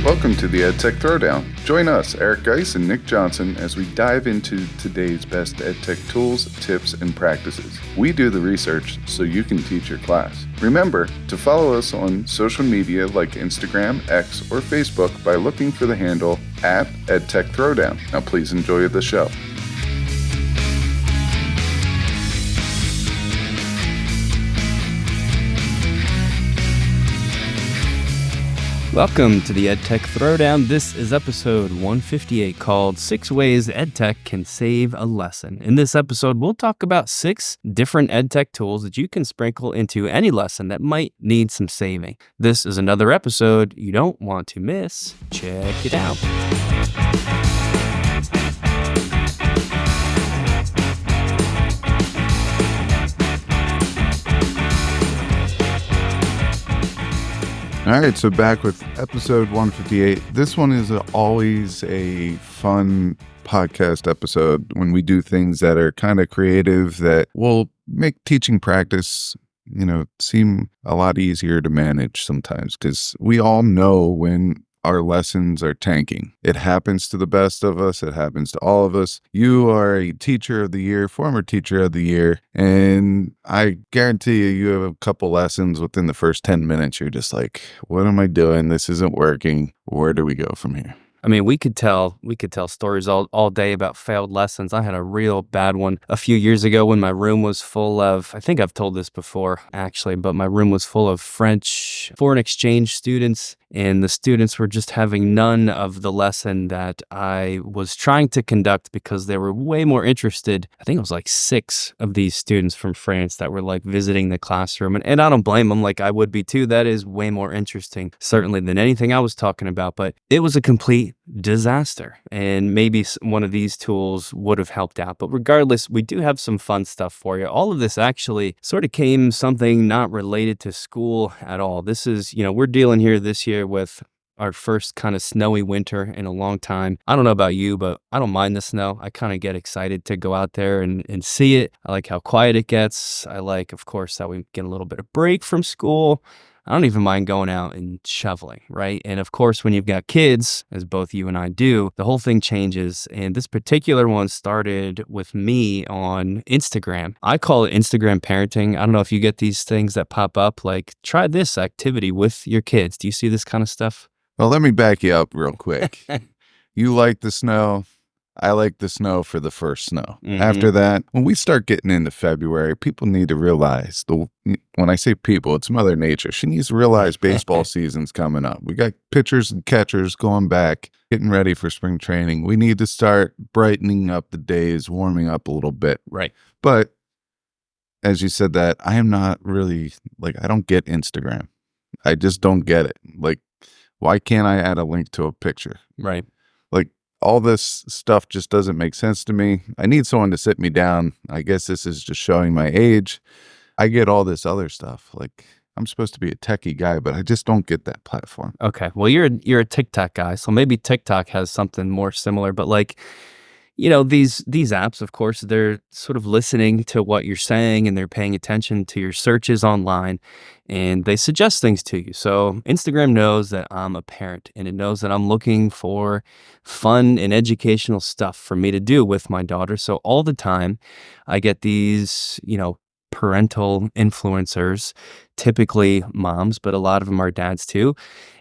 Welcome to the Edtech Throwdown. Join us, Eric Geis and Nick Johnson, as we dive into today's best EdTech tools, tips, and practices. We do the research so you can teach your class. Remember to follow us on social media like Instagram, X, or Facebook by looking for the handle @Edtech Throwdown. Now please enjoy the show. Welcome to the EdTech Throwdown. This is episode 158 called 6 Ways EdTech Can Save a Lesson. In this episode, we'll talk about 6 different EdTech tools that you can sprinkle into any lesson that might need some saving. This is another episode you don't want to miss. Check it out. All right, so back with episode 158. This one is always a fun podcast episode when we do things that are kind of creative that will make teaching practice, seem a lot easier to manage sometimes, because we all know when our lessons are tanking. It happens to the best of us. It happens to all of us. You are a teacher of the year, former teacher of the year, and I guarantee you have a couple lessons within the first 10 minutes. You're just like, what am I doing? This isn't working. Where do we go from here? I mean, we could tell stories all day about failed lessons. I had a real bad one a few years ago when my room was full of, I think I've told this before actually, but my room was full of French foreign exchange students, and the students were just having none of the lesson that I was trying to conduct because they were way more interested. I think it was like 6 of these students from France that were like visiting the classroom, and I don't blame them, like I would be too. That is way more interesting, certainly, than anything I was talking about, but it was a complete disaster, and maybe one of these tools would have helped out. But regardless, we do have some fun stuff for you. All of this actually sort of came something not related to school at all. This is, we're dealing here this year with our first kind of snowy winter in a long time. I don't know about you, but I don't mind the snow. I kind of get excited to go out there and see it. I like how quiet it gets. I like, of course, that we get a little bit of break from school. I don't even mind going out and shoveling, right? And of course, when you've got kids, as both you and I do, the whole thing changes. And this particular one started with me on Instagram. I call it Instagram parenting. I don't know if you get these things that pop up, like try this activity with your kids. Do you see this kind of stuff? Well, let me back you up real quick. You like the snow. I like the snow for the first snow. Mm-hmm. After that, when we start getting into February, people need to realize, when I say people, it's Mother Nature. She needs to realize baseball season's coming up. We got pitchers and catchers going back, getting ready for spring training. We need to start brightening up the days, warming up a little bit. Right. But as you said that, I am not really, I don't get Instagram. I just don't get it. Why can't I add a link to a picture? Right. All this stuff just doesn't make sense to me. I need someone to sit me down. I guess this is just showing my age. I get all this other stuff. I'm supposed to be a techie guy, but I just don't get that platform. Okay. Well, you're a TikTok guy, so maybe TikTok has something more similar, but these apps, of course, they're sort of listening to what you're saying and they're paying attention to your searches online and they suggest things to you. So Instagram knows that I'm a parent and it knows that I'm looking for fun and educational stuff for me to do with my daughter. So all the time I get these, parental influencers, typically moms, but a lot of them are dads too.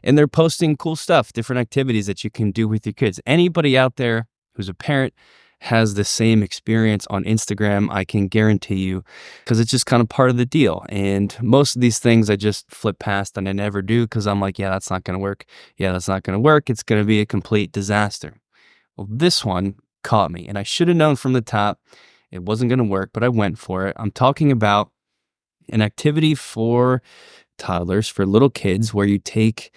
And they're posting cool stuff, different activities that you can do with your kids. Anybody out there who's a parent has the same experience on Instagram, I can guarantee you, because it's just kind of part of the deal. And most of these things I just flip past and I never do because I'm like, yeah, that's not going to work. Yeah, that's not going to work. It's going to be a complete disaster. Well, this one caught me and I should have known from the top it wasn't going to work, but I went for it. I'm talking about an activity for toddlers, for little kids, where you take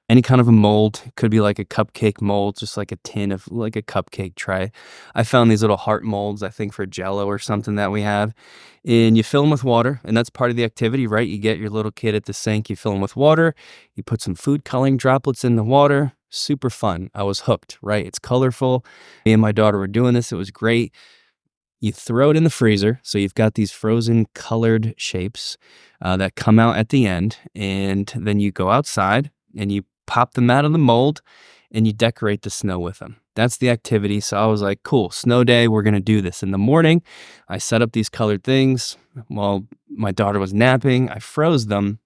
any kind of a mold. It could be like a cupcake mold, just like a tin of like a cupcake tray. I found these little heart molds, I think for Jell-O or something that we have. And you fill them with water, and that's part of the activity, right? You get your little kid at the sink, you fill them with water, you put some food coloring droplets in the water. Super fun. I was hooked, right? It's colorful. Me and my daughter were doing this. It was great. You throw it in the freezer. So you've got these frozen colored shapes that come out at the end. And then you go outside and you pop them out of the mold, and you decorate the snow with them. That's the activity. So I was like, cool, snow day, we're going to do this. In the morning, I set up these colored things while my daughter was napping. I froze them,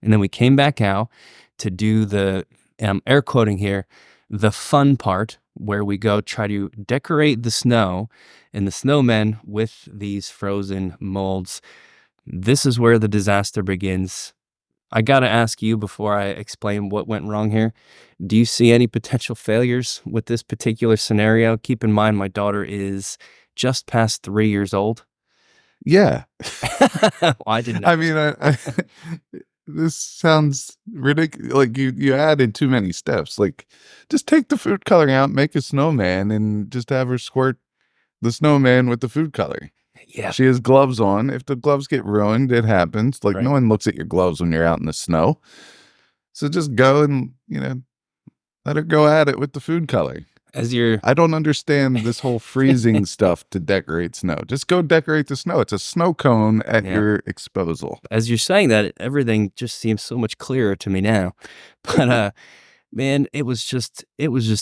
and then we came back out to do the, air quoting here, the fun part where we go try to decorate the snow and the snowmen with these frozen molds. This is where the disaster begins. I got to ask you before I explain what went wrong here. Do you see any potential failures with this particular scenario? Keep in mind, my daughter is just past 3 years old. Yeah. Well, I didn't know. I mean, this sounds ridiculous. Like you added too many steps. Like, just take the food coloring out, make a snowman, and just have her squirt the snowman with the food coloring. Yeah. She has gloves on. If the gloves get ruined, it happens. Like, Right. no one looks at your gloves when you're out in the snow. So just go and, let her go at it with the food coloring. I don't understand this whole freezing stuff to decorate snow. Just go decorate the snow. It's a snow cone at your disposal. As you're saying that, everything just seems so much clearer to me now. But man, it was just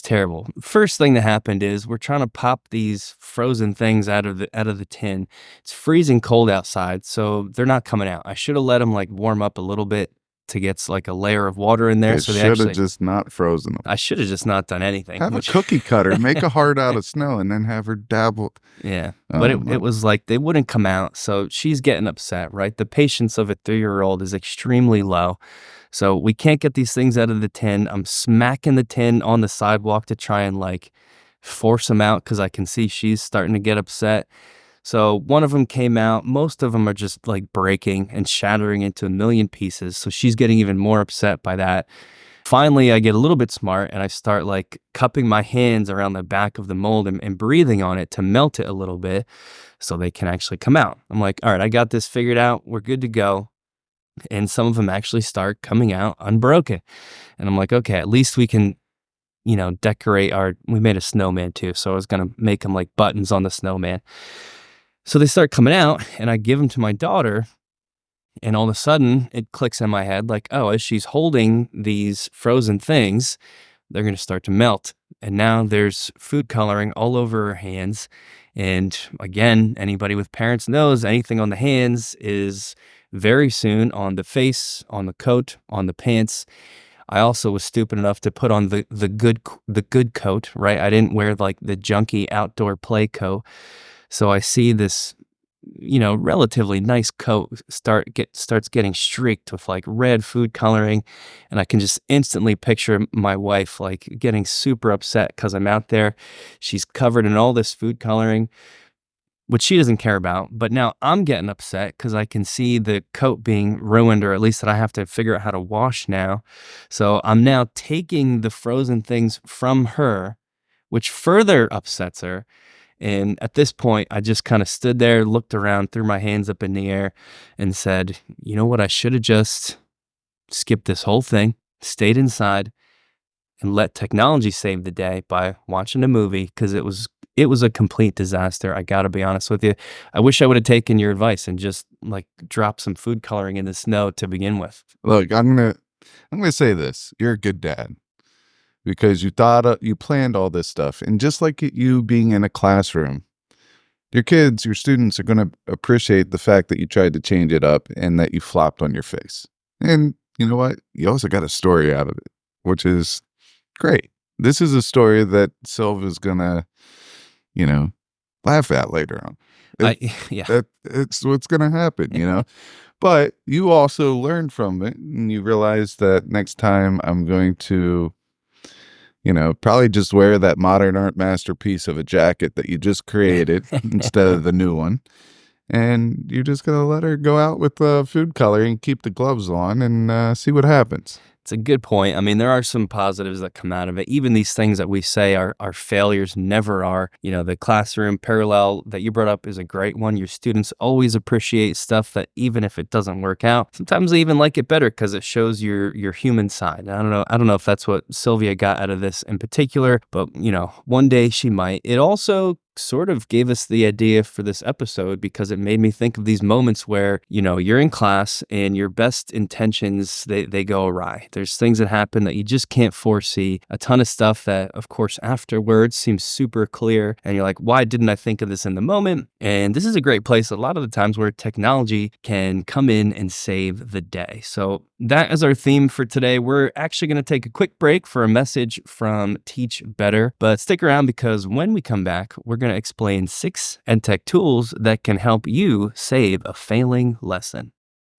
terrible. First thing that happened is we're trying to pop these frozen things out of the tin. It's freezing cold outside, so they're not coming out. I should have let them like warm up a little bit to get like a layer of water in there. So they should have just not frozen them. I should have just not done anything. Have a cookie cutter, make a heart out of snow, and then have her dabble. Yeah, but it was like they wouldn't come out, so she's getting upset, right? The patience of a 3-year-old is extremely low. So we can't get these things out of the tin. I'm smacking the tin on the sidewalk to try and like force them out because I can see she's starting to get upset. So one of them came out. Most of them are just like breaking and shattering into a million pieces. So she's getting even more upset by that. Finally, I get a little bit smart and I start like cupping my hands around the back of the mold and breathing on it to melt it a little bit so they can actually come out. I'm like, all right, I got this figured out. We're good to go. And some of them actually start coming out unbroken. And I'm like, okay, at least we can, decorate we made a snowman too. So I was going to make them like buttons on the snowman. So they start coming out and I give them to my daughter. And all of a sudden it clicks in my head like, oh, as she's holding these frozen things, they're going to start to melt. And now there's food coloring all over her hands. And again, anybody with parents knows anything on the hands is very soon on the face, on the coat, on the pants. I also was stupid enough to put on the good coat, right? I didn't wear like the junky outdoor play coat. So I see this, relatively nice coat starts getting streaked with like red food coloring. And I can just instantly picture my wife like getting super upset because I'm out there. She's covered in all this food coloring, which she doesn't care about. But now I'm getting upset because I can see the coat being ruined, or at least that I have to figure out how to wash now. So I'm now taking the frozen things from her, which further upsets her. And at this point, I just kind of stood there, looked around, threw my hands up in the air and said, you know what? I should have just skipped this whole thing, stayed inside and let technology save the day by watching a movie, because it was a complete disaster. I got to be honest with you. I wish I would have taken your advice and just like dropped some food coloring in the snow to begin with. Look, I'm going to say this. You're a good dad. Because you planned all this stuff. And just like you being in a classroom, your students are going to appreciate the fact that you tried to change it up and that you flopped on your face. And you know what? You also got a story out of it, which is great. This is a story that Sylvia's going to, laugh at later on. It's what's going to happen, But you also learned from it and you realize that next time I'm going to probably just wear that modern art masterpiece of a jacket that you just created instead of the new one. And you're just going to let her go out with food coloring, keep the gloves on, and see what happens. It's a good point. I mean, there are some positives that come out of it. Even these things that we say are failures never are. The classroom parallel that you brought up is a great one. Your students always appreciate stuff that even if it doesn't work out, sometimes they even like it better because it shows your human side. I don't know if that's what Sylvia got out of this in particular, but one day she might. It also sort of gave us the idea for this episode because it made me think of these moments where, you're in class and your best intentions, they go awry. There's things that happen that you just can't foresee, a ton of stuff that, of course, afterwards seems super clear. And you're like, why didn't I think of this in the moment? And this is a great place a lot of the times where technology can come in and save the day. So that is our theme for today. We're actually going to take a quick break for a message from Teach Better, but stick around because when we come back, we're going to explain 6 EdTech tools that can help you save a failing lesson.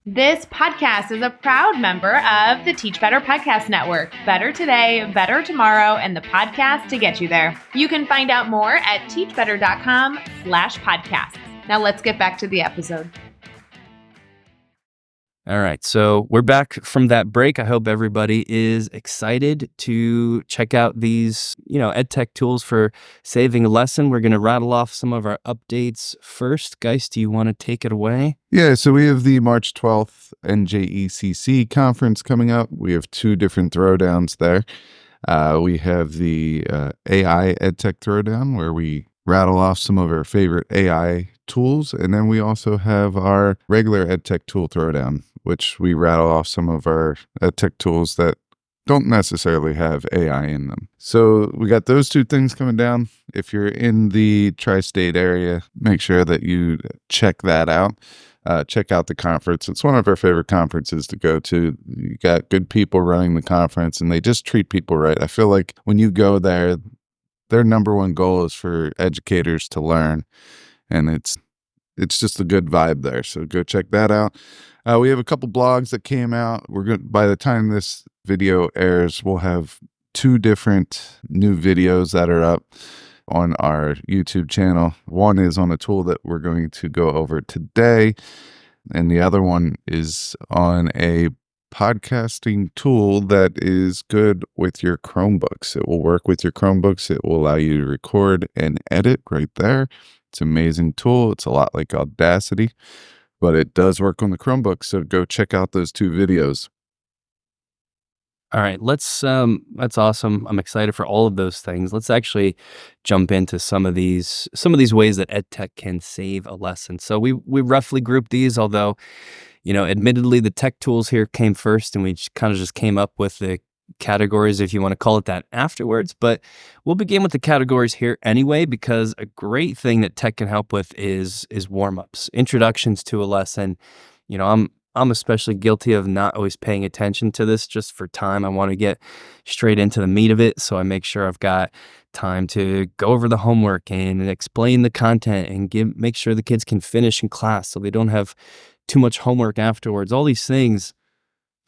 This podcast is a proud member of the Teach Better Podcast Network. Better today, better tomorrow, and the podcast to get you there. You can find out more at teachbetter.com/podcasts. Now let's get back to the episode. All right, so we're back from that break. I hope everybody is excited to check out these, EdTech tools for saving a lesson. We're going to rattle off some of our updates first. Geis, do you want to take it away? Yeah, so we have the March 12th NJECC conference coming up. We have 2 different throwdowns there. We have the AI Edtech Throwdown, where we rattle off some of our favorite AI tools. And then we also have our regular EdTech tool throwdown, which we rattle off some of our EdTech tools that don't necessarily have AI in them. So we got those 2 things coming down. If you're in the tri-state area, make sure that you check that out. Check out the conference. It's one of our favorite conferences to go to. You got good people running the conference, and they just treat people right. I feel like when you go there, their number one goal is for educators to learn, and it's just a good vibe there. So go check that out. We have a couple blogs that came out. By the time this video airs, we'll have 2 different new videos that are up on our YouTube channel. One is on a tool that we're going to go over today, and the other one is on a podcasting tool that is good with your Chromebooks. It will work with your Chromebooks. It will allow you to record and edit right there. It's an amazing tool. It's a lot like Audacity, but it does work on the Chromebook. So go check out those 2 videos. All right, that's awesome. I'm excited for all of those things. Let's actually jump into some of these ways that EdTech can save a lesson. So we roughly grouped these, although, admittedly the tech tools here came first, and we just came up with the categories, if you want to call it that, afterwards. But we'll begin with the categories here anyway, because a great thing that tech can help with is warm-ups, introductions to a lesson. I'm especially guilty of not always paying attention to this just for time. I want to get straight into the meat of it, so I make sure I've got time to go over the homework and explain the content and make sure the kids can finish in class so they don't have too much homework afterwards, all these things.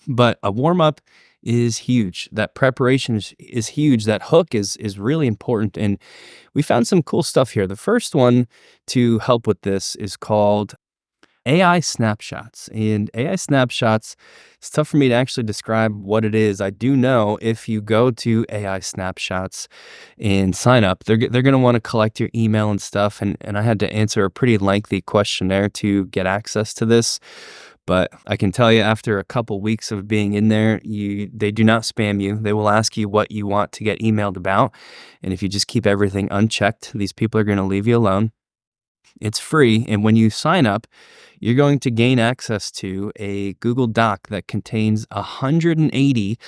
But a warm-up is huge. That preparation is huge. That hook is really important. And we found some cool stuff here. The first one to help with this is called AI snapshots. And AI snapshots, it's tough for me to actually describe what it is. I do know if you go to AI snapshots and sign up, they're going to want to collect your email and stuff. And I had to answer a pretty lengthy questionnaire to get access to this. But I can tell you, after a couple weeks of being in there, they do not spam you. They will ask you what you want to get emailed about. And if you just keep everything unchecked, these people are going to leave you alone. It's free. And when you sign up, you're going to gain access to a Google Doc that contains 180,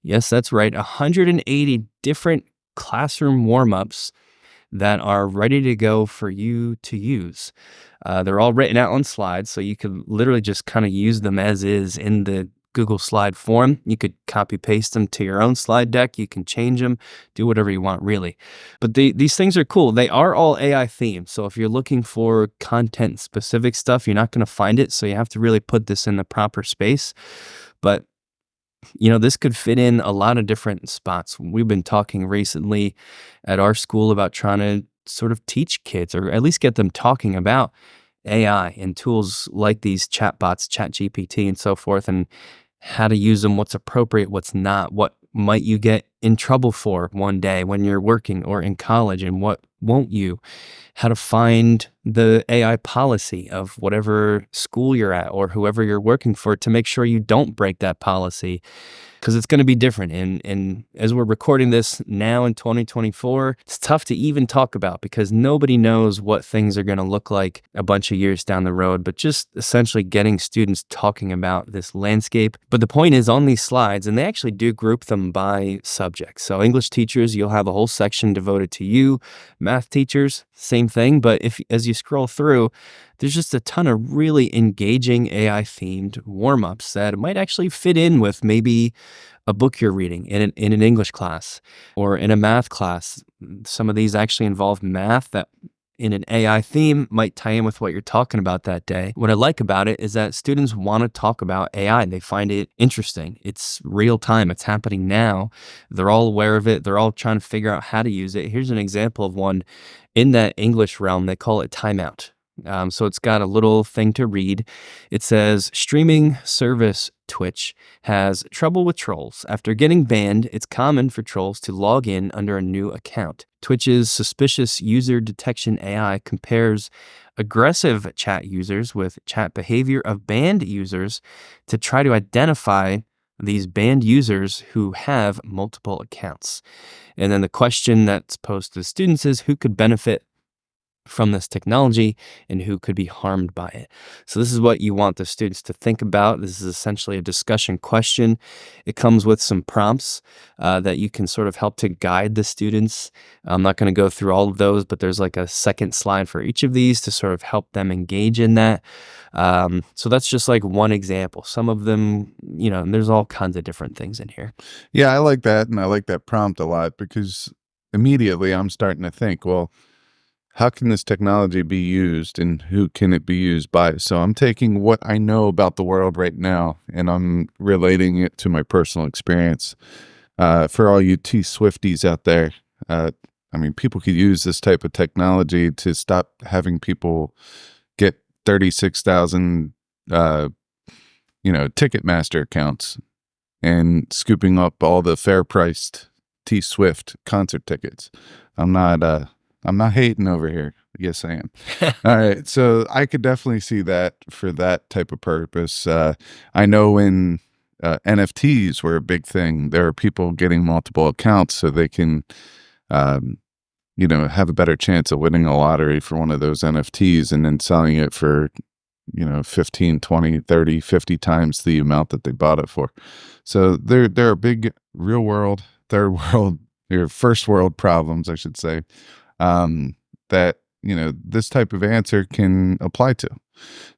yes, that's right, 180 different classroom warm-ups that are ready to go for you to use. They're all written out on slides, so you can literally just kind of use them as is in the Google slide form. You could copy paste them to your own slide deck. You can change them, do whatever you want, really. But these things are cool. They are all AI themed. So if you're looking for content specific stuff, you're not going to find it. So you have to really put this in the proper space. But this could fit in a lot of different spots. We've been talking recently at our school about trying to sort of teach kids, or at least get them talking about AI and tools like these chatbots, ChatGPT and so forth, and how to use them, what's appropriate, what's not, what might you get in trouble for one day when you're working or in college, and what won't you, how to find the AI policy of whatever school you're at or whoever you're working for to make sure you don't break that policy, because it's going to be different. And as we're recording this now in 2024, it's tough to even talk about because nobody knows what things are going to look like a bunch of years down the road, but just essentially getting students talking about this landscape. But the point is, on these slides, and they actually do group them by subject. So English teachers, you'll have a whole section devoted to you. Math teachers, same thing. But as you scroll through, there's just a ton of really engaging AI-themed warm-ups that might actually fit in with maybe a book you're reading in an English class or in a math class. Some of these actually involve math that in an AI theme might tie in with what you're talking about that day. What I like about it is that students want to talk about AI. They find it interesting. It's real time. It's happening now. They're all aware of it. They're all trying to figure out how to use it. Here's an example of one in that English realm. They call it timeout. So it's got a little thing to read. It says, streaming service Twitch has trouble with trolls. After getting banned, it's common for trolls to log in under a new account. Twitch's suspicious user detection AI compares aggressive chat users with chat behavior of banned users to try to identify these banned users who have multiple accounts. And then the question that's posed to the students is, who could benefit from this technology and who could be harmed by it? So this is what you want the students to think about. This is essentially a discussion question. It comes with some prompts that you can sort of help to guide the students. I'm not going to go through all of those, but there's like a second slide for each of these to sort of help them engage in that. So that's just like one example. Some of them, there's all kinds of different things in here. Yeah, I like that. And I like that prompt a lot because immediately I'm starting to think, well, how can this technology be used and who can it be used by? So I'm taking what I know about the world right now and I'm relating it to my personal experience. For all you T-Swifties out there, people could use this type of technology to stop having people get 36,000, Ticketmaster accounts and scooping up all the fair-priced T-Swift concert tickets. I'm not hating over here. Yes, I am. All right. So I could definitely see that for that type of purpose. I know when NFTs were a big thing, there are people getting multiple accounts so they can, have a better chance of winning a lottery for one of those NFTs and then selling it for, 15, 20, 30, 50 times the amount that they bought it for. So there are big real world, third world, or first world problems, I should say, that, this type of answer can apply to.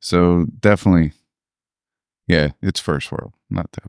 So definitely, yeah, it's first world, not that.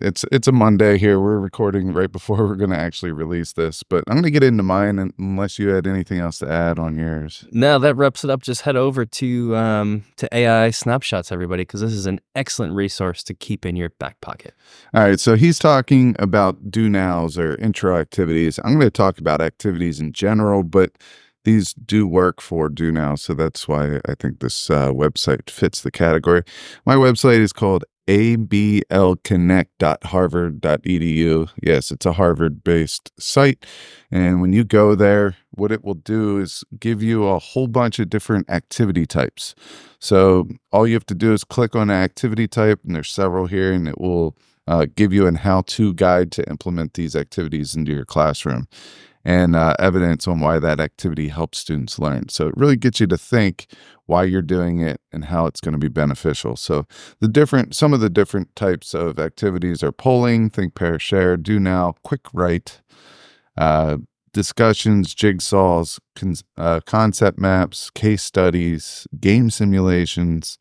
It's a Monday here. We're recording right before we're going to actually release this, but I'm going to get into mine unless you had anything else to add on yours. No, that wraps it up. Just head over to AI Snapshots, everybody, because this is an excellent resource to keep in your back pocket. All right, so he's talking about do nows or intro activities. I'm going to talk about activities in general, but these do work for do now, so that's why I think this website fits the category. My website is called ablconnect.harvard.edu. Yes, it's a Harvard-based site, and when you go there, what it will do is give you a whole bunch of different activity types. So all you have to do is click on an activity type, and there's several here, and it will give you an how-to guide to implement these activities into your classroom, and evidence on why that activity helps students learn. So it really gets you to think why you're doing it and how it's going to be beneficial. So some of the different types of activities are polling, think, pair, share, do now, quick write, discussions, jigsaws, concept maps, case studies, game simulations,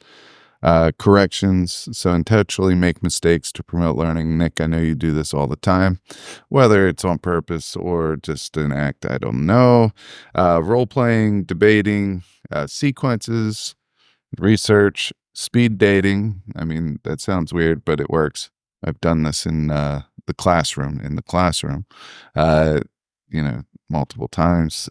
corrections, so intentionally make mistakes to promote learning. Nick, I know you do this all the time, whether it's on purpose or just an act, I don't know. Role-playing, debating, sequences, research, speed dating. I mean, that sounds weird, but it works. I've done this in the classroom, multiple times.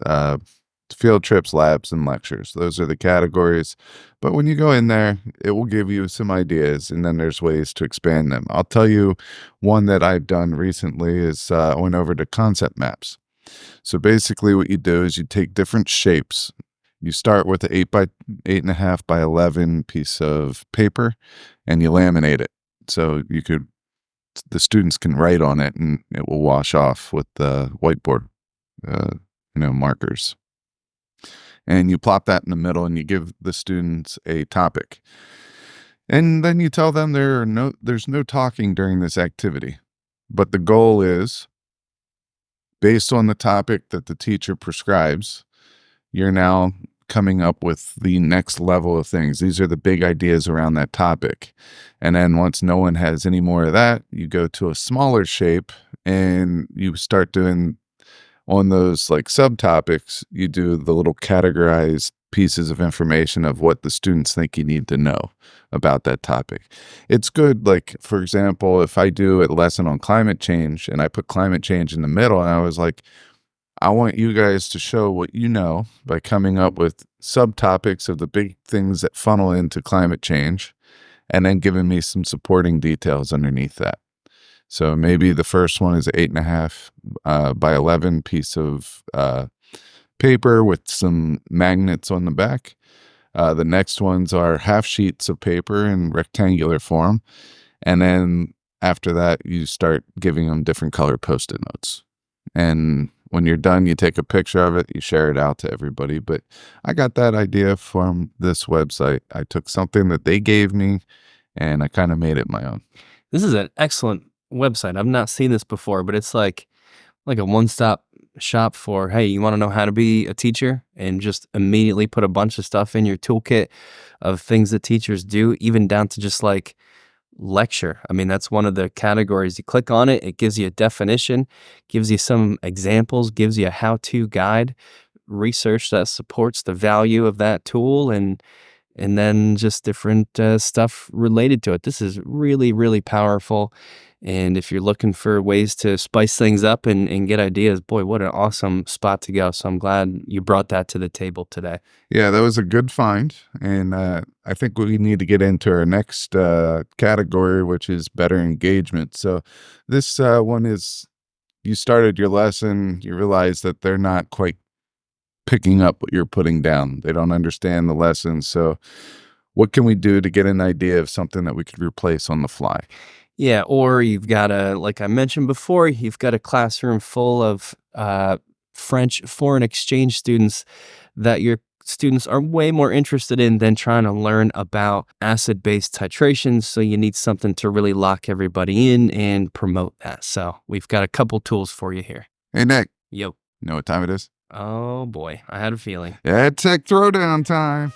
Field trips, labs, and lectures. Those are the categories. But when you go in there, it will give you some ideas, and then there's ways to expand them. I'll tell you one that I've done recently is I went over to concept maps. So basically what you do is you take different shapes. You start with an 8.5 by 11 piece of paper and you laminate it. So the students can write on it and it will wash off with the whiteboard, markers. And you plop that in the middle and you give the students a topic. And then you tell them there's no talking during this activity. But the goal is, based on the topic that the teacher prescribes, you're now coming up with the next level of things. These are the big ideas around that topic. And then once no one has any more of that, you go to a smaller shape and you start doing, on those like subtopics, you do the little categorized pieces of information of what the students think you need to know about that topic. It's good, like, for example, if I do a lesson on climate change and I put climate change in the middle and I was like, I want you guys to show what you know by coming up with subtopics of the big things that funnel into climate change and then giving me some supporting details underneath that. So maybe the first one is an 8.5 by 11 piece of paper with some magnets on the back. The next ones are half sheets of paper in rectangular form. And then after that, you start giving them different color Post-it notes. And when you're done, you take a picture of it, you share it out to everybody. But I got that idea from this website. I took something that they gave me and I kind of made it my own. This is an excellent website. I've not seen this before, but it's like a one-stop shop for, hey, you want to know how to be a teacher, and just immediately put a bunch of stuff in your toolkit of things that teachers do, even down to just like lecture. I mean, that's one of the categories. You click on it, it gives you a definition, gives you some examples, gives you a how-to guide, research that supports the value of that tool, and then just different stuff related to it. This is really, really powerful. And if you're looking for ways to spice things up and get ideas, boy, what an awesome spot to go. So I'm glad you brought that to the table today. Yeah, that was a good find. And I think we need to get into our next category, which is better engagement. So this one is, you started your lesson, you realize that they're not quite picking up what you're putting down. They don't understand the lesson. So what can we do to get an idea of something that we could replace on the fly? Yeah, or you've got like I mentioned before, you've got a classroom full of French foreign exchange students that your students are way more interested in than trying to learn about acid-base titration. So you need something to really lock everybody in and promote that. So we've got a couple tools for you here. Hey, Nick. Yo. You know what time it is? Oh, boy. I had a feeling. Edtech Throwdown time.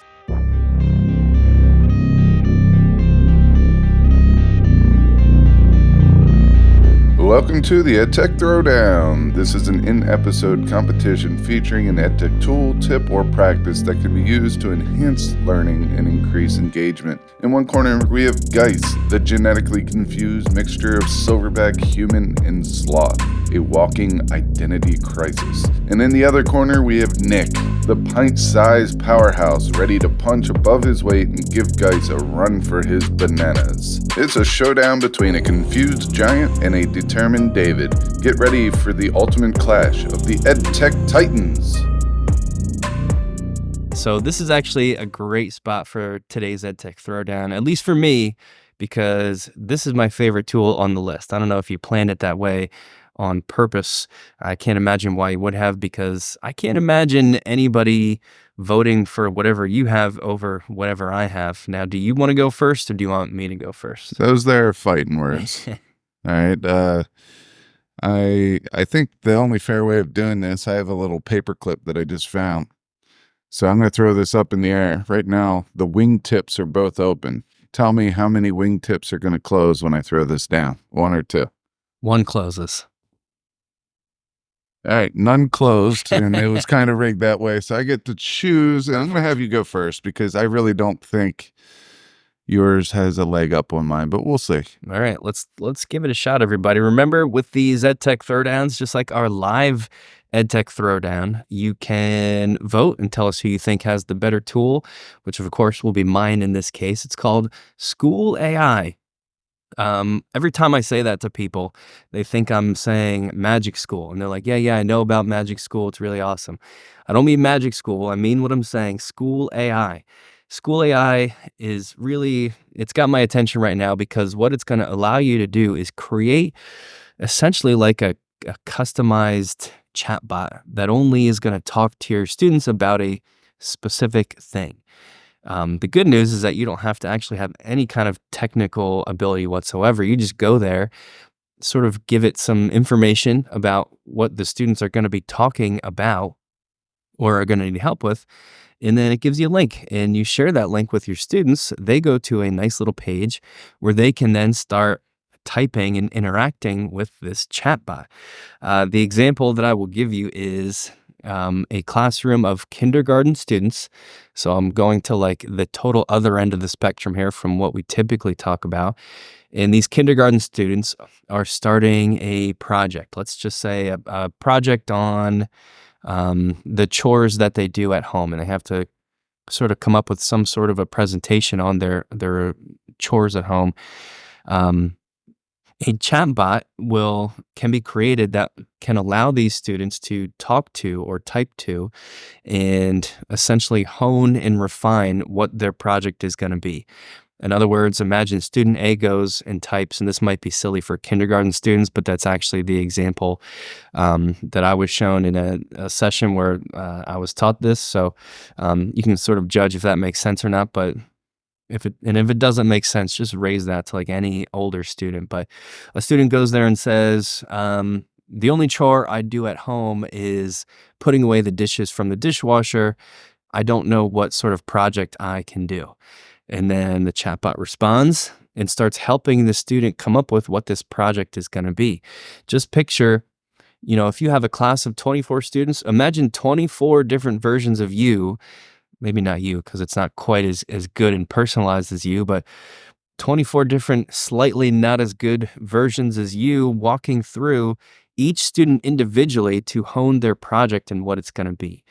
Welcome to the Edtech Throwdown. This is an in-episode competition featuring an Edtech tool, tip, or practice that can be used to enhance learning and increase engagement. In one corner, we have Geist, the genetically confused mixture of silverback, human, and sloth, a walking identity crisis. And in the other corner, we have Nick, the pint-sized powerhouse ready to punch above his weight and give Geist a run for his bananas. It's a showdown between a confused giant and a determined David. Get ready for the ultimate clash of the EdTech Titans. So this is actually a great spot for today's EdTech Throwdown, at least for me, because this is my favorite tool on the list. I don't know if you planned it that way on purpose. I can't imagine why you would have, because I can't imagine anybody voting for whatever you have over whatever I have. Now, do you want to go first, or do you want me to go first? Those there are fighting words. All right. I think the only fair way of doing this, I have a little paper clip that I just found. So I'm going to throw this up in the air. Right now, the wingtips are both open. Tell me how many wingtips are going to close when I throw this down. 1 or 2? 1 closes. All right, none closed, and it was kind of rigged that way. So I get to choose, and I'm going to have you go first because I really don't think yours has a leg up on mine, but we'll see. All right, let's give it a shot, everybody. Remember, with these EdTech Throwdowns, just like our live EdTech Throwdown, you can vote and tell us who you think has the better tool, which of course will be mine in this case. It's called School AI. Every time I say that to people, they think I'm saying magic school. And they're like, yeah, I know about magic school. It's really awesome. I don't mean magic school. I mean what I'm saying, school AI. School AI is really, it's got my attention right now because what it's going to allow you to do is create essentially like a customized chatbot that only is going to talk to your students about a specific thing. The good news is that you don't have to actually have any kind of technical ability whatsoever. You just go there, sort of give it some information about what the students are going to be talking about or are going to need help with, and then it gives you a link, and you share that link with your students. They go to a nice little page where they can then start typing and interacting with this chatbot. The example that I will give you is a classroom of kindergarten students. So I'm going to like the total other end of the spectrum here from what we typically talk about. And these kindergarten students are starting a project. Let's just say a project on the chores that they do at home. And they have to sort of come up with some sort of a presentation on their chores at home. A chatbot can be created that can allow these students to talk to or type to and essentially hone and refine what their project is going to be. In other words, imagine student A goes and types, and this might be silly for kindergarten students, but that's actually the example that I was shown in a session where I was taught this. So you can sort of judge if that makes sense or not, but if it doesn't make sense, just raise that to like any older student. But a student goes there and says, the only chore I do at home is putting away the dishes from the dishwasher. I don't know what sort of project I can do. And then the chatbot responds and starts helping the student come up with what this project is going to be. Just picture, if you have a class of 24 students, imagine 24 different versions of you. Maybe not you, because it's not quite as good and personalized as you, but 24 different, slightly not as good versions as you walking through each student individually to hone their project and what it's going to be.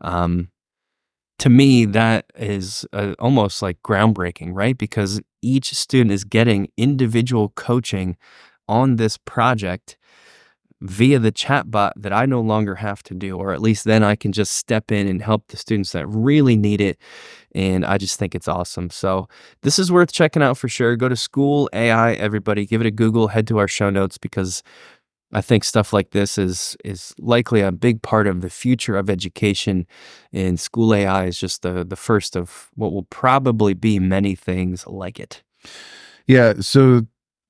To me, that is almost like groundbreaking, right? Because each student is getting individual coaching on this project via the chatbot that I no longer have to do, or at least then I can just step in and help the students that really need it. And I just think it's awesome. So this is worth checking out for sure. Go to School AI, everybody. Give it a Google. Head to our show notes because I think stuff like this is likely a big part of the future of education. And School AI is just the first of what will probably be many things like it. Yeah. So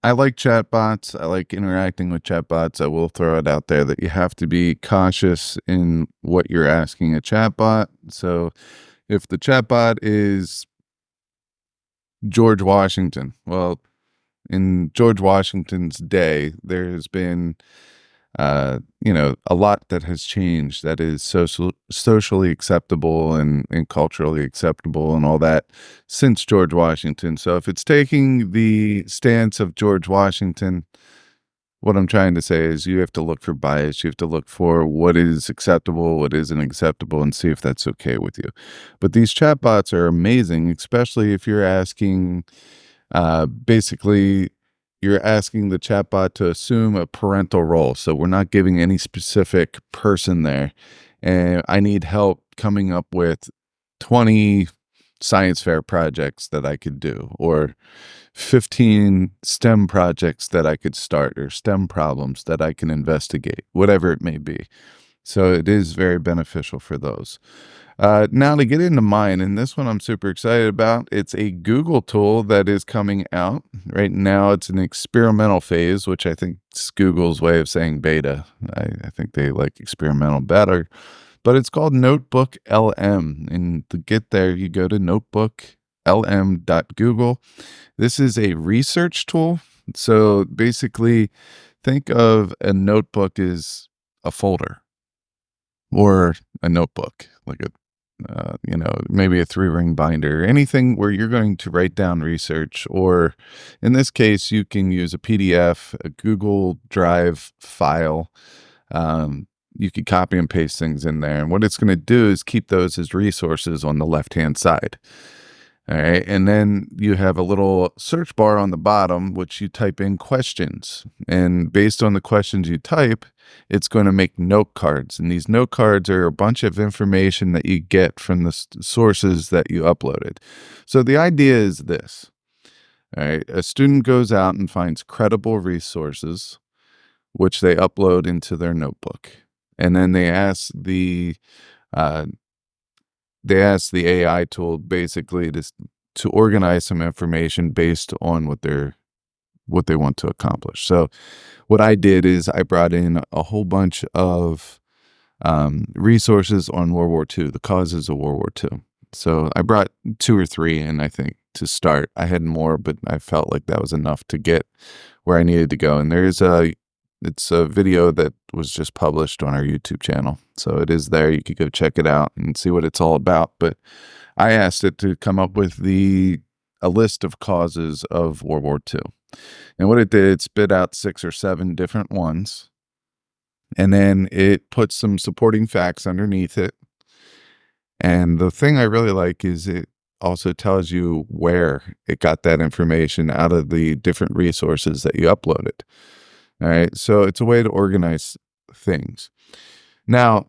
I like chatbots. I like interacting with chatbots. I will throw it out there that you have to be cautious in what you're asking a chatbot. So if the chatbot is George Washington, well, in George Washington's day, there has been, a lot that has changed that is socially acceptable and culturally acceptable and all that since George Washington. So if it's taking the stance of George Washington, what I'm trying to say is you have to look for bias. You have to look for what is acceptable, what isn't acceptable, and see if that's okay with you. But these chatbots are amazing, especially if you're asking, basically, you're asking the chatbot to assume a parental role. So we're not giving any specific person there. And I need help coming up with 20 science fair projects that I could do, or 15 STEM projects that I could start, or STEM problems that I can investigate, whatever it may be. So it is very beneficial for those. Now to get into mine, and this one I'm super excited about. It's a Google tool that is coming out. Right now it's an experimental phase, which I think is Google's way of saying beta. I think they like experimental better. But it's called Notebook LM. And to get there, you go to notebooklm.google. This is a research tool. So basically, think of a notebook as a folder or a notebook, like maybe a 3-ring binder, anything where you're going to write down research, or in this case, you can use a PDF, a Google Drive file. You could copy and paste things in there. And what it's going to do is keep those as resources on the left-hand side. All right. And then you have a little search bar on the bottom, which you type in questions. And based on the questions you type, it's going to make note cards. And these note cards are a bunch of information that you get from the sources that you uploaded. So the idea is this. All right. A student goes out and finds credible resources, which they upload into their notebook. And then they ask the AI tool basically to organize some information based on what they want to accomplish. So what I did is I brought in a whole bunch of resources on World War II, the causes of World War II. So I brought 2 or 3 in, I think, to start. I had more, but I felt like that was enough to get where I needed to go. And it's a video that was just published on our YouTube channel. So it is there. You could go check it out and see what it's all about. But I asked it to come up with a list of causes of World War II. And what it did, it spit out 6 or 7 different ones. And then it put some supporting facts underneath it. And the thing I really like is it also tells you where it got that information out of the different resources that you uploaded. All right. So it's a way to organize things. Now,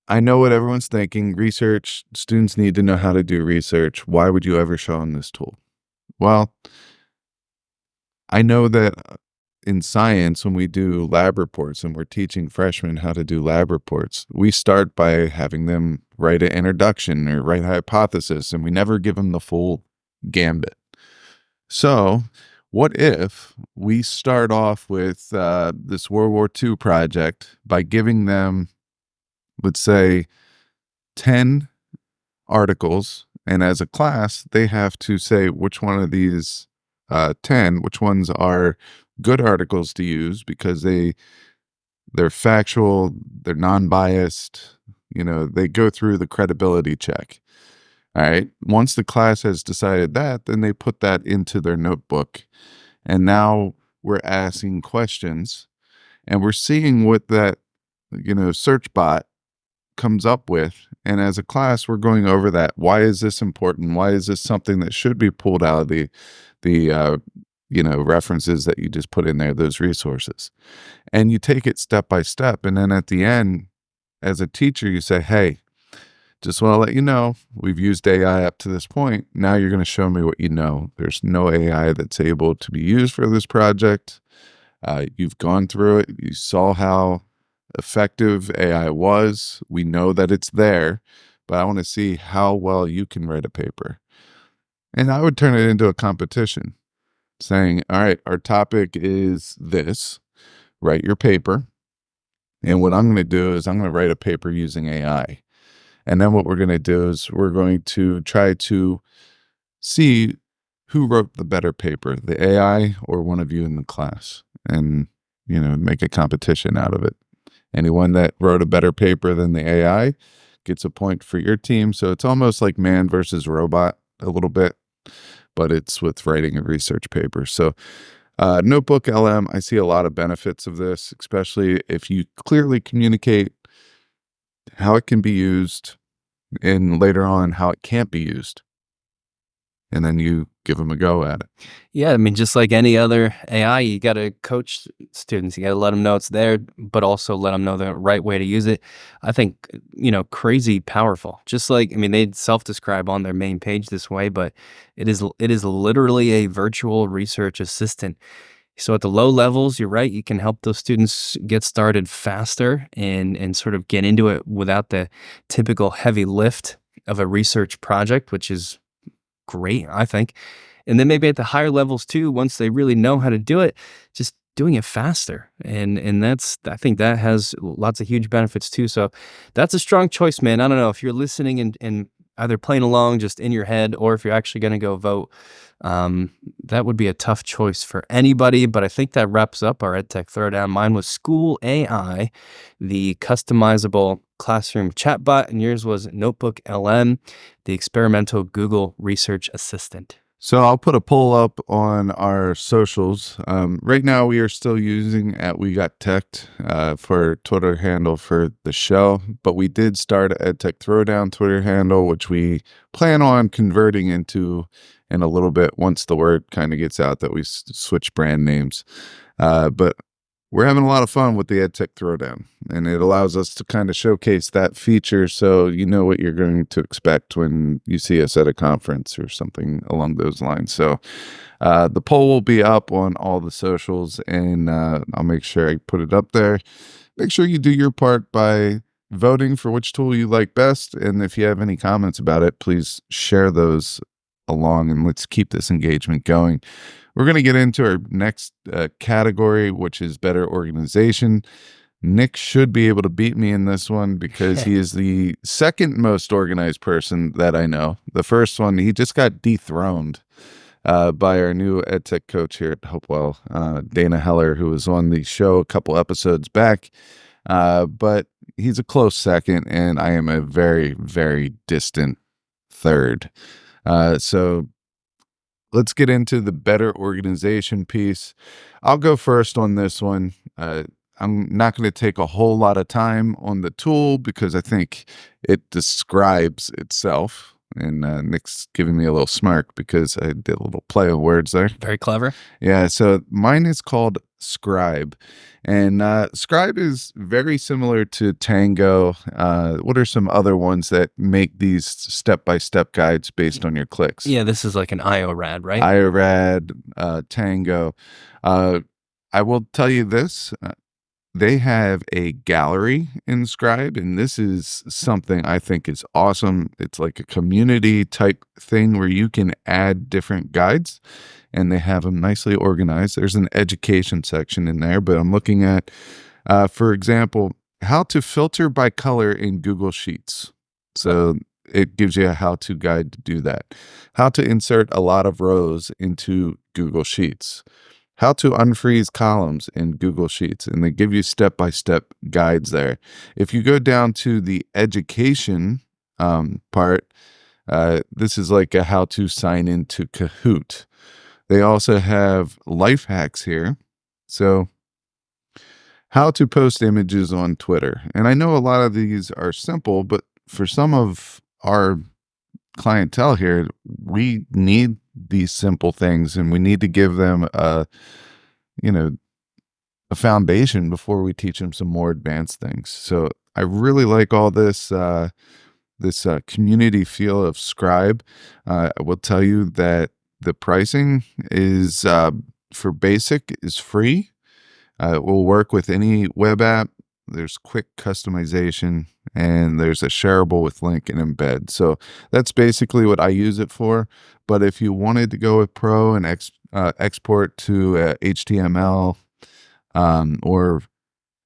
I know what everyone's thinking. Research, students need to know how to do research. Why would you ever show them this tool? Well, I know that in science, when we do lab reports and we're teaching freshmen how to do lab reports, we start by having them write an introduction or write a hypothesis, and we never give them the full gambit. So what if we start off with this World War II project by giving them, let's say, 10 articles, and as a class, they have to say which one of these 10, which ones are good articles to use because they're factual, they're non-biased, they go through the credibility check. All right. Once the class has decided that, then they put that into their notebook. And now we're asking questions and we're seeing what that, search bot comes up with. And as a class, we're going over that. Why is this important? Why is this something that should be pulled out of the references that you just put in there, those resources? And you take it step by step. And then at the end, as a teacher, you say, hey, just want to let you know, we've used AI up to this point. Now you're going to show me what you know. There's no AI that's able to be used for this project. You've gone through it. You saw how effective AI was. We know that it's there, but I want to see how well you can write a paper. And I would turn it into a competition saying, all right, our topic is this, write your paper. And what I'm going to do is I'm going to write a paper using AI. And then what we're going to do is we're going to try to see who wrote the better paper, the AI or one of you in the class, and, make a competition out of it. Anyone that wrote a better paper than the AI gets a point for your team. So it's almost like man versus robot a little bit, but it's with writing a research paper. So Notebook LM, I see a lot of benefits of this, especially if you clearly communicate how it can be used and later on how it can't be used. And then you give them a go at it. Yeah, I mean, just like any other AI, you got to coach students. You got to let them know it's there, but also let them know the right way to use it. I think, crazy powerful. Just like, they self-describe on their main page this way, but it is literally a virtual research assistant. So at the low levels, you're right, you can help those students get started faster and sort of get into it without the typical heavy lift of a research project, which is great, I think. And then maybe at the higher levels too, once they really know how to do it, just doing it faster. And I think that has lots of huge benefits too. So that's a strong choice, man. I don't know if you're listening and either playing along just in your head, or if you're actually going to go vote. That would be a tough choice for anybody, but I think that wraps up our EdTech Throwdown. Mine was School AI, the customizable classroom chatbot, and yours was Notebook LM, the experimental Google research assistant. So I'll put a poll up on our socials. Right now, we are still using at We Got Tech for Twitter handle for the show, but we did start a Edtech Throwdown Twitter handle, which we plan on converting into in a little bit once the word kind of gets out that we switch brand names. But we're having a lot of fun with the Edtech Throwdown, and it allows us to kind of showcase that feature so you know what you're going to expect when you see us at a conference or something along those lines. So the poll will be up on all the socials, and I'll make sure I put it up there. Make sure you do your part by voting for which tool you like best, and if you have any comments about it, please share those along, and let's keep this engagement going. We're going to get into our next category, which is better organization. Nick should be able to beat me in this one because he is the second most organized person that I know. The first one, he just got dethroned by our new EdTech coach here at Hopewell, Dana Heller, who was on the show a couple episodes back. But he's a close second, and I am a very, very distant third. So let's get into the better organization piece. I'll go first on this one. I'm not going to take a whole lot of time on the tool because I think it describes itself. And Nick's giving me a little smirk because I did a little play of words there. Very clever. Yeah, so mine is called Scribe. And Scribe is very similar to Tango. What are some other ones that make these step-by-step guides based on your clicks? Yeah, this is like an IORAD, right? IORAD, Tango. I will tell you this. They have a gallery in Scribe, and this is something I think is awesome. It's like a community type thing where you can add different guides, and they have them nicely organized. There's an education section in there, but I'm looking at, for example, how to filter by color in Google Sheets. So it gives you a how-to guide to do that. How to insert a lot of rows into Google Sheets. How to unfreeze columns in Google Sheets, and they give you step-by-step guides there. If you go down to the education part, this is like a how to sign into Kahoot. They also have life hacks here. So how to post images on Twitter. And I know a lot of these are simple, but for some of our clientele here, we need these simple things, and we need to give them a foundation before we teach them some more advanced things. So I really like all this community feel of Scribe. I will tell you that the pricing is for basic is free. It will work with any web app. There's quick customization, and there's a shareable with link and embed. So that's basically what I use it for. But if you wanted to go with Pro and export to HTML or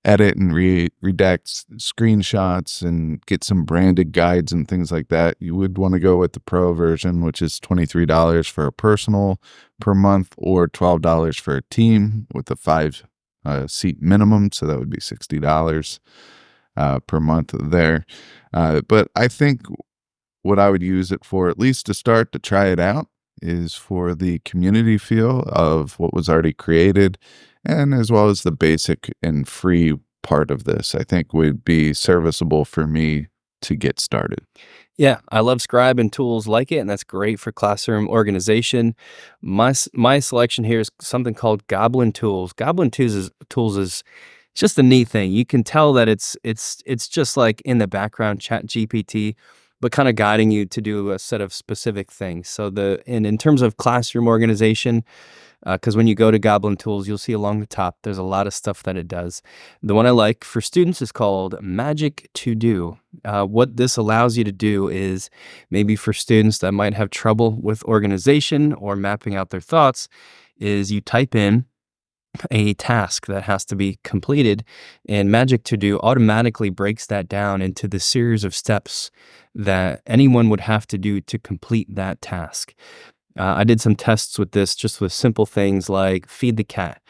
edit and redact screenshots and get some branded guides and things like that, you would want to go with the Pro version, which is $23 for a personal per month or $12 for a team with a 5 seat minimum, so that would be $60 per month there. But I think what I would use it for, at least to start to try it out, is for the community feel of what was already created, and as well as the basic and free part of this, I think would be serviceable for me to get started. Yeah, I love Scribe and tools like it, and that's great for classroom organization. My selection here is something called Goblin Tools. Goblin Tools is just a neat thing. You can tell that it's just like in the background ChatGPT, but kind of guiding you to do a set of specific things. So in terms of classroom organization, because when you go to Goblin Tools, you'll see along the top, there's a lot of stuff that it does. The one I like for students is called Magic To Do. What this allows you to do is, maybe for students that might have trouble with organization or mapping out their thoughts, is you type in a task that has to be completed, and Magic To Do automatically breaks that down into the series of steps that anyone would have to do to complete that task. I did some tests with this, just with simple things like feed the cat.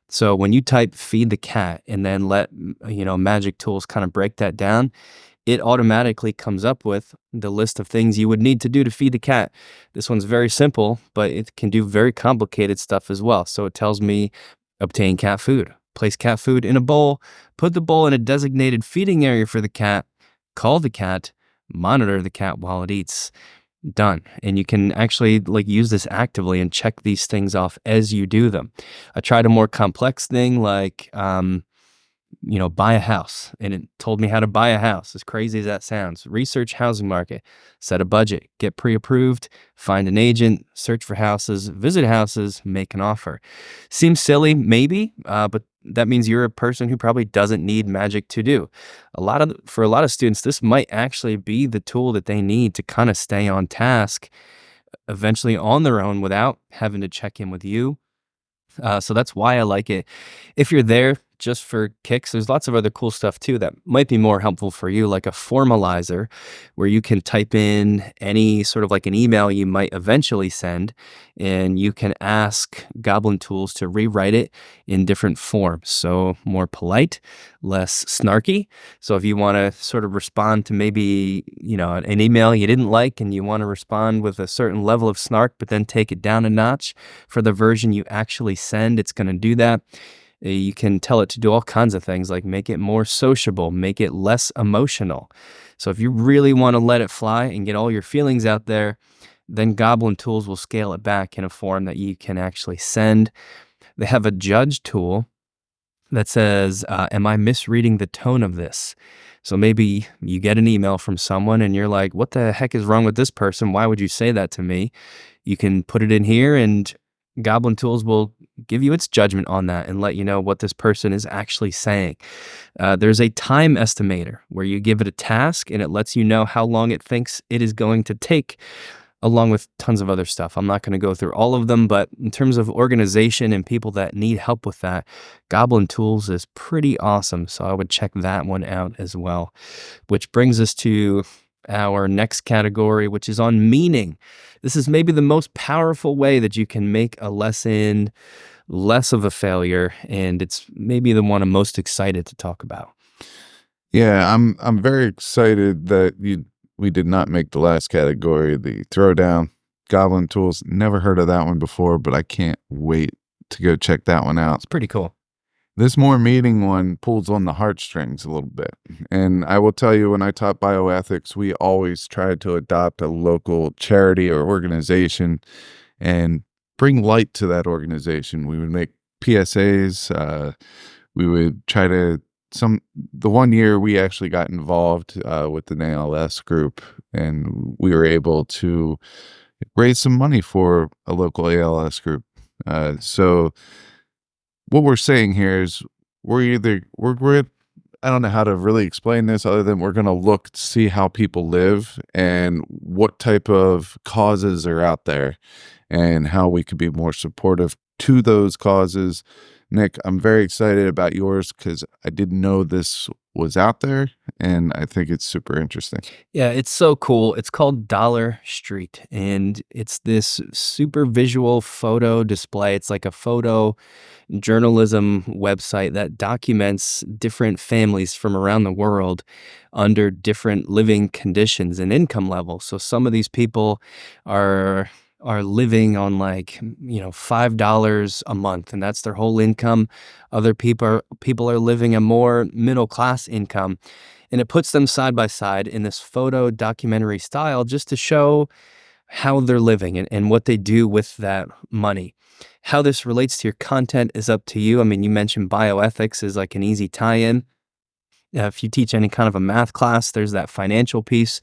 So when you type feed the cat and then let Magic Tools kind of break that down, it automatically comes up with the list of things you would need to do to feed the cat. This one's very simple, but it can do very complicated stuff as well. So it tells me obtain cat food, place cat food in a bowl, put the bowl in a designated feeding area for the cat, call the cat, monitor the cat while it eats. Done. And you can actually use this actively and check these things off as you do them. I tried a more complex thing like buy a house, and it told me how to buy a house. As crazy as that sounds, research housing market, set a budget, get pre-approved, find an agent, search for houses, visit houses, make an offer. Seems silly, maybe, but that means you're a person who probably doesn't need magic to do. For a lot of students, this might actually be the tool that they need to kind of stay on task eventually on their own without having to check in with you. So that's why I like it. If you're there just for kicks, there's lots of other cool stuff too that might be more helpful for you, like a formalizer where you can type in any sort of like an email you might eventually send, and you can ask Goblin Tools to rewrite it in different forms. So more polite, less snarky. So if you want to sort of respond to maybe, an email you didn't like and you want to respond with a certain level of snark, but then take it down a notch for the version you actually send, it's going to do that. You can tell it to do all kinds of things like make it more sociable, make it less emotional. So if you really want to let it fly and get all your feelings out there, then Goblin Tools will scale it back in a form that you can actually send. They have a judge tool that says, am I misreading the tone of this? So maybe you get an email from someone and you're like, what the heck is wrong with this person? Why would you say that to me? You can put it in here and Goblin Tools will give you its judgment on that and let you know what this person is actually saying. There's a time estimator where you give it a task and it lets you know how long it thinks it is going to take, along with tons of other stuff. I'm not going to go through all of them, but in terms of organization and people that need help with that, Goblin Tools is pretty awesome. So I would check that one out as well. Which brings us to our next category, which is on meaning. This is maybe the most powerful way that you can make a lesson less of a failure, and it's maybe the one I'm most excited to talk about. Yeah, I'm very excited that we did not make the last category, the Throwdown. Goblin Tools. Never heard of that one before, but I can't wait to go check that one out. It's pretty cool. This more meaning one pulls on the heartstrings a little bit. And I will tell you, when I taught bioethics, we always tried to adopt a local charity or organization and bring light to that organization. We would make PSAs. We would try to, the one year we actually got involved with an ALS group, and we were able to raise some money for a local ALS group. So what we're saying here is we're I don't know how to really explain this other than we're going to look to see how people live and what type of causes are out there and how we could be more supportive to those causes. Nick, I'm very excited about yours because I didn't know this was out there, and I think it's super interesting. Yeah, it's so cool. It's called Dollar Street, and it's this super visual photo display. It's like a photo journalism website that documents different families from around the world under different living conditions and income levels. So some of these people are living on $5 a month, and that's their whole income. Other people are living a more middle class income, and it puts them side by side in this photo documentary style just to show how they're living and what they do with that money. How this relates to your content is up to you. I mean, you mentioned bioethics is like an easy tie-in. If you teach any kind of a math class, there's that financial piece.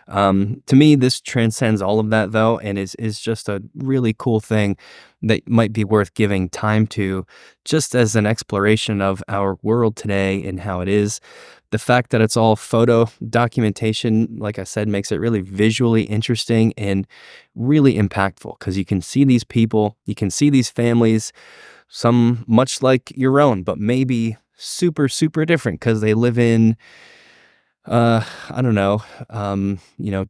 To me, this transcends all of that, though, and is just a really cool thing that might be worth giving time to, just as an exploration of our world today and how it is. The fact that it's all photo documentation, like I said, makes it really visually interesting and really impactful because you can see these people, you can see these families, some much like your own, but maybe super, super different because they live in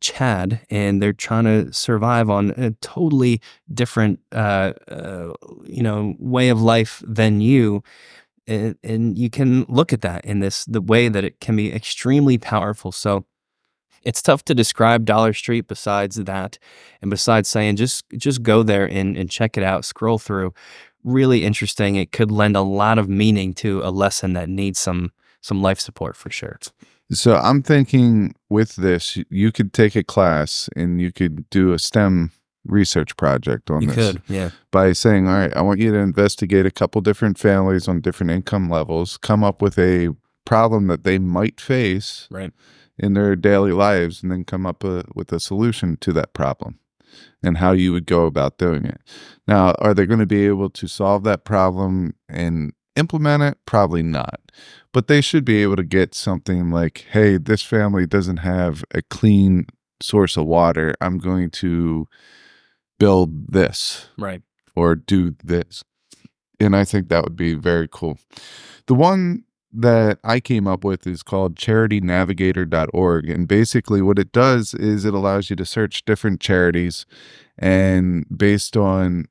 Chad, and they're trying to survive on a totally different, way of life than you. And you can look at that in the way that it can be extremely powerful. So it's tough to describe Dollar Street besides that, and besides saying just go there and check it out, scroll through. Really interesting. It could lend a lot of meaning to a lesson that needs some life support for sure. So I'm thinking with this, you could take a class and you could do a STEM research project on You this could, yeah. by saying, all right, I want you to investigate a couple different families on different income levels, come up with a problem that they might face Right. in their daily lives, and then come up with a solution to that problem and how you would go about doing it. Now, are they going to be able to solve that problem and implement it? Probably not. But they should be able to get something like, hey, this family doesn't have a clean source of water. I'm going to build this Right. or do this. And I think that would be very cool. The one that I came up with is called charitynavigator.org. And basically what it does is it allows you to search different charities, and based on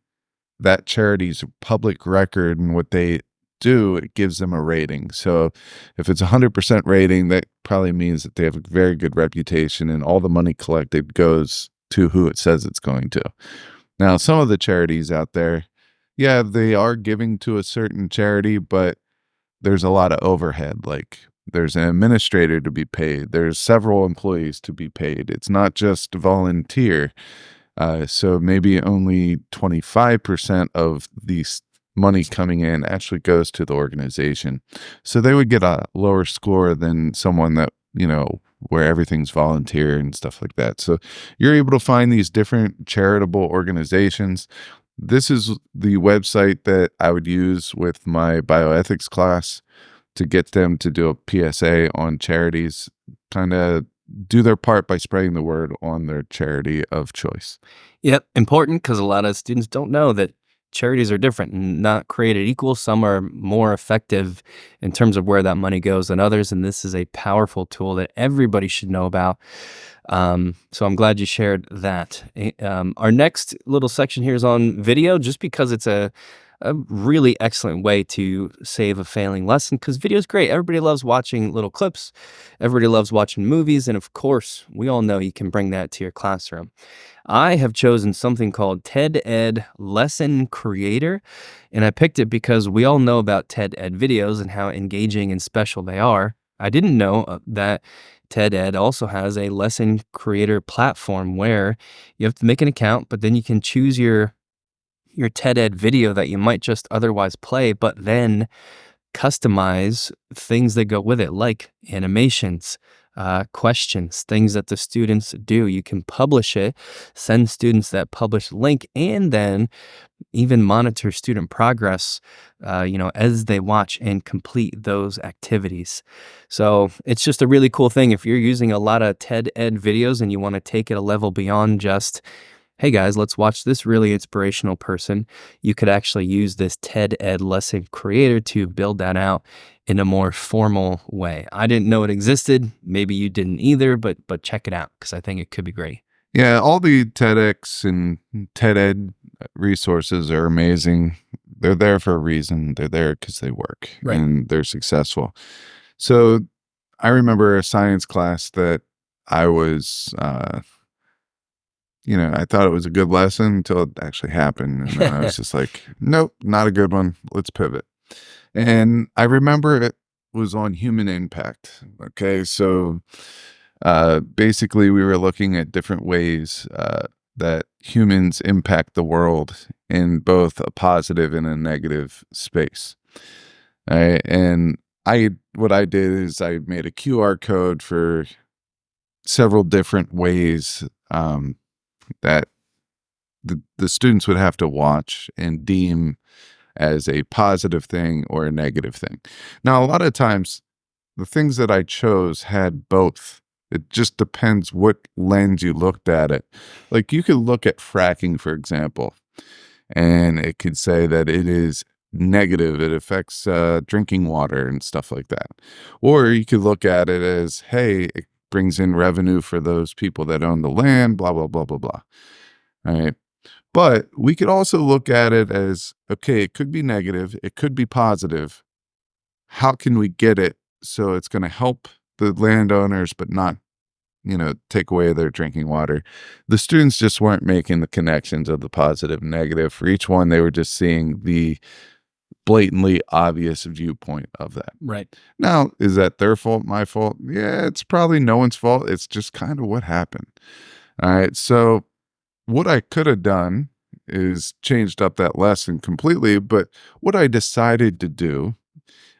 that charity's public record and what they do, it gives them a rating. So if it's 100% rating, that probably means that they have a very good reputation and all the money collected goes to who it says it's going to. Now, some of the charities out there, yeah, they are giving to a certain charity, but there's a lot of overhead. Like there's an administrator to be paid. There's several employees to be paid. It's not just volunteer. So maybe only 25% of the money coming in actually goes to the organization. So they would get a lower score than someone that, where everything's volunteer and stuff like that. So you're able to find these different charitable organizations. This is the website that I would use with my bioethics class to get them to do a PSA on charities, kind of do their part by spreading the word on their charity of choice. Yep, important, because a lot of students don't know that charities are different and not created equal. Some are more effective in terms of where that money goes than others, and this is a powerful tool that everybody should know about. So I'm glad you shared that. Our next little section here is on video, just because it's a really excellent way to save a failing lesson, because video is great. Everybody loves watching little clips. Everybody loves watching movies. And of course, we all know you can bring that to your classroom. I have chosen something called TED Ed Lesson Creator, and I picked it because we all know about TED Ed videos and how engaging and special they are. I didn't know that TED Ed also has a lesson creator platform where you have to make an account, but then you can choose your TED Ed video that you might just otherwise play, but then customize things that go with it, like animations, questions, things that the students do. You can publish it, send students that published link, and then even monitor student progress, as they watch and complete those activities. So it's just a really cool thing. If you're using a lot of TED Ed videos and you want to take it a level beyond just, hey guys, let's watch this really inspirational person, you could actually use this TED Ed lesson creator to build that out in a more formal way. I didn't know it existed. Maybe you didn't either, but check it out, because I think it could be great. Yeah, all the TEDx and TED Ed resources are amazing. They're there for a reason. They're there because they work, Right. And they're successful. So I remember a science class that I was, I thought it was a good lesson until it actually happened. And I was just like, nope, not a good one. Let's pivot. And I remember it was on human impact. Okay. So basically we were looking at different ways that humans impact the world in both a positive and a negative space. All right. And what I did is I made a QR code for several different ways that the students would have to watch and deem as a positive thing or a negative thing. Now, a lot of times, the things that I chose had both. It just depends what lens you looked at it. Like you could look at fracking, for example, and it could say that it is negative. It affects drinking water and stuff like that. Or you could look at it as, hey, it brings in revenue for those people that own the land, blah, blah, blah, blah, blah. All right. But we could also look at it as, okay, it could be negative, it could be positive, how can we get it so it's going to help the landowners, but not, take away their drinking water? The students just weren't making the connections of the positive and negative. For each one, they were just seeing the blatantly obvious viewpoint of that. Right. Now, is that their fault, my fault? Yeah, it's probably no one's fault. It's just kind of what happened. All right. So what I could have done is changed up that lesson completely. But what I decided to do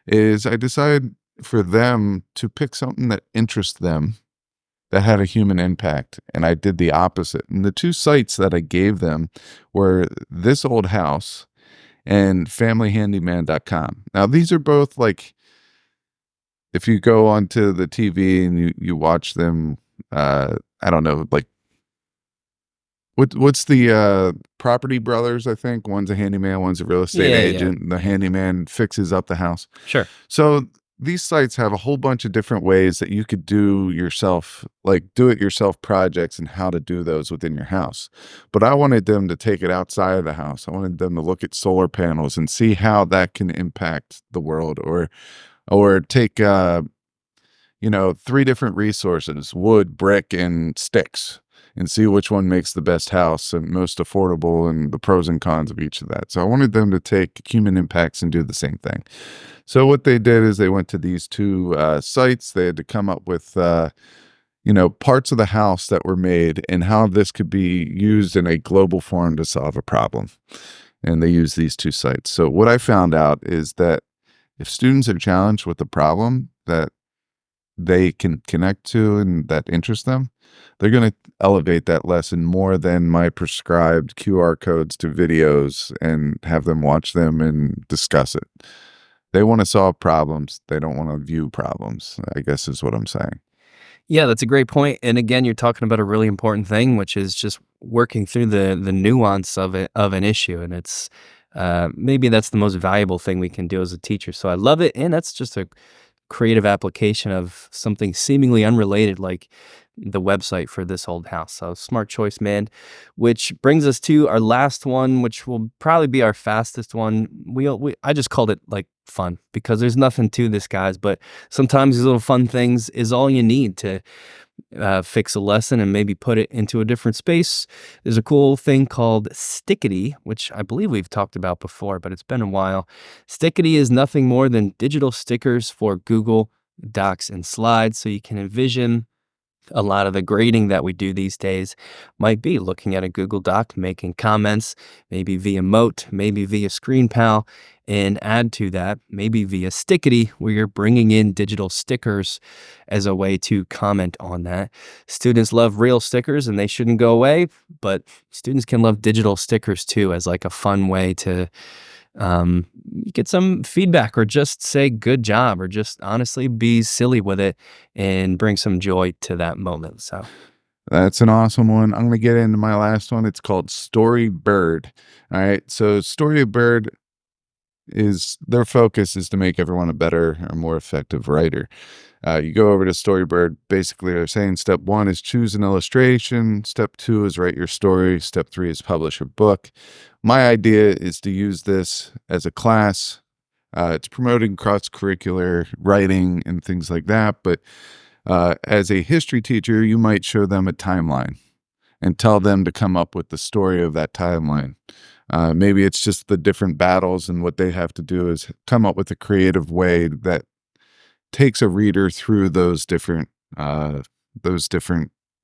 is I decided for them to pick something that interests them, that had a human impact. And I did the opposite. And the two sites that I gave them were This Old House and familyhandyman.com. Now, these are both like, if you go onto the TV and you watch them, I don't know, like, what's the Property Brothers, I think? One's a handyman, one's a real estate agent. And the handyman fixes up the house. Sure. So these sites have a whole bunch of different ways that you could do yourself, like do-it-yourself projects and how to do those within your house. But I wanted them to take it outside of the house. I wanted them to look at solar panels and see how that can impact the world, or take 3 different resources, wood, brick, and sticks, and see which one makes the best house and most affordable, and the pros and cons of each of that. So I wanted them to take human impacts and do the same thing. So what they did is they went to these two sites. They had to come up with, parts of the house that were made and how this could be used in a global forum to solve a problem. And they used these two sites. So what I found out is that if students are challenged with a problem that they can connect to and that interests them, they're going to elevate that lesson more than my prescribed QR codes to videos and have them watch them and discuss it. They want to solve problems. They don't want to view problems, I guess is what I'm saying. Yeah, that's a great point. And again, you're talking about a really important thing, which is just working through the nuance of an issue. And it's maybe that's the most valuable thing we can do as a teacher. So I love it. And that's just a creative application of something seemingly unrelated, like the website for This Old House. So smart choice, man. Which brings us to our last one, which will probably be our fastest one. I just called it like fun because there's nothing to this, guys. But sometimes these little fun things is all you need to fix a lesson and maybe put it into a different space. There's a cool thing called Stickity, which I believe we've talked about before, but it's been a while. Stickity is nothing more than digital stickers for Google Docs and Slides. So you can envision a lot of the grading that we do these days might be looking at a Google Doc, making comments, maybe via Mote, maybe via ScreenPal, and add to that, maybe via Stickity, where you're bringing in digital stickers as a way to comment on that. Students love real stickers and they shouldn't go away, but students can love digital stickers too as like a fun way to get some feedback or just say good job or just honestly be silly with it and bring some joy to that moment. So that's an awesome one. I'm going to get into my last one. It's called Storybird. All right. So Storybird their focus is to make everyone a better or more effective writer. You go over to Storybird, basically they're saying step 1 is choose an illustration. Step 2 is write your story. Step 3 is publish a book. My idea is to use this as a class. It's promoting cross-curricular writing and things like that. But as a history teacher, you might show them a timeline and tell them to come up with the story of that timeline. Maybe it's just the different battles, and what they have to do is come up with a creative way that takes a reader through those different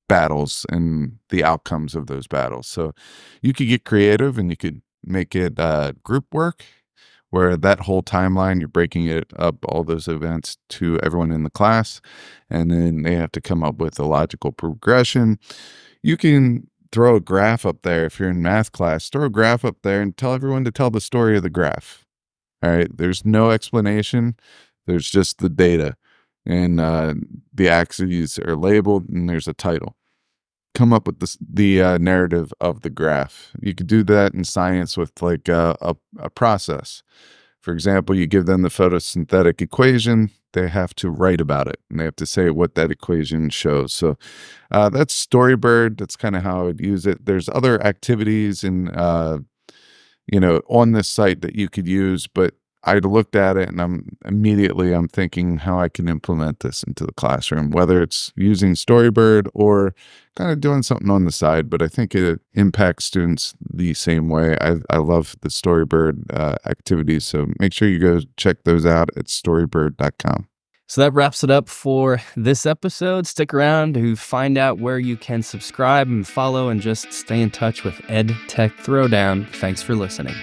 battles and the outcomes of those battles. So you could get creative and you could make it group work, where that whole timeline, you're breaking it up, all those events to everyone in the class, and then they have to come up with a logical progression. You can throw a graph up there. If you're in math class, throw a graph up there and tell everyone to tell the story of the graph. All right. There's no explanation. There's just the data, and the axes are labeled, and there's a title. Come up with the narrative of the graph. You could do that in science with like a process. For example, you give them the photosynthetic equation. They have to write about it, and they have to say what that equation shows. So that's Storybird. That's kind of how I would use it. There's other activities on this site that you could use, but I looked at it and I'm thinking how I can implement this into the classroom, whether it's using Storybird or kind of doing something on the side, but I think it impacts students the same way. I love the Storybird activities, so make sure you go check those out at storybird.com. So that wraps it up for this episode. Stick around to find out where you can subscribe and follow and just stay in touch with EdTech Throwdown. Thanks for listening.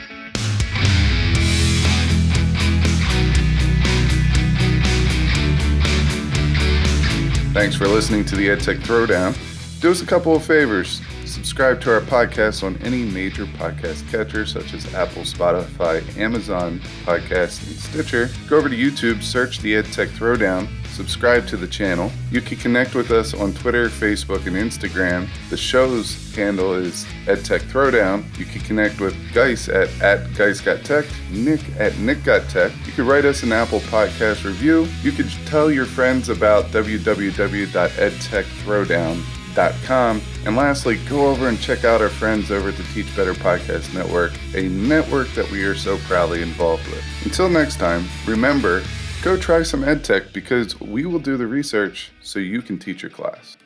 Thanks for listening to the EdTech Throwdown. Do us a couple of favors. Subscribe to our podcast on any major podcast catcher such as Apple, Spotify, Amazon Podcasts, and Stitcher. Go over to YouTube, search the EdTech Throwdown, subscribe to the channel. You can connect with us on Twitter, Facebook, and Instagram. The show's handle is EdTech Throwdown. You can connect with Geis at GeisGotTech, Nick at NickGotTech. You can write us an Apple Podcast review. You can tell your friends about www.edtechthrowdown.com. And lastly, go over and check out our friends over at the Teach Better Podcast Network, a network that we are so proudly involved with. Until next time, remember, go try some EdTech because we will do the research so you can teach your class.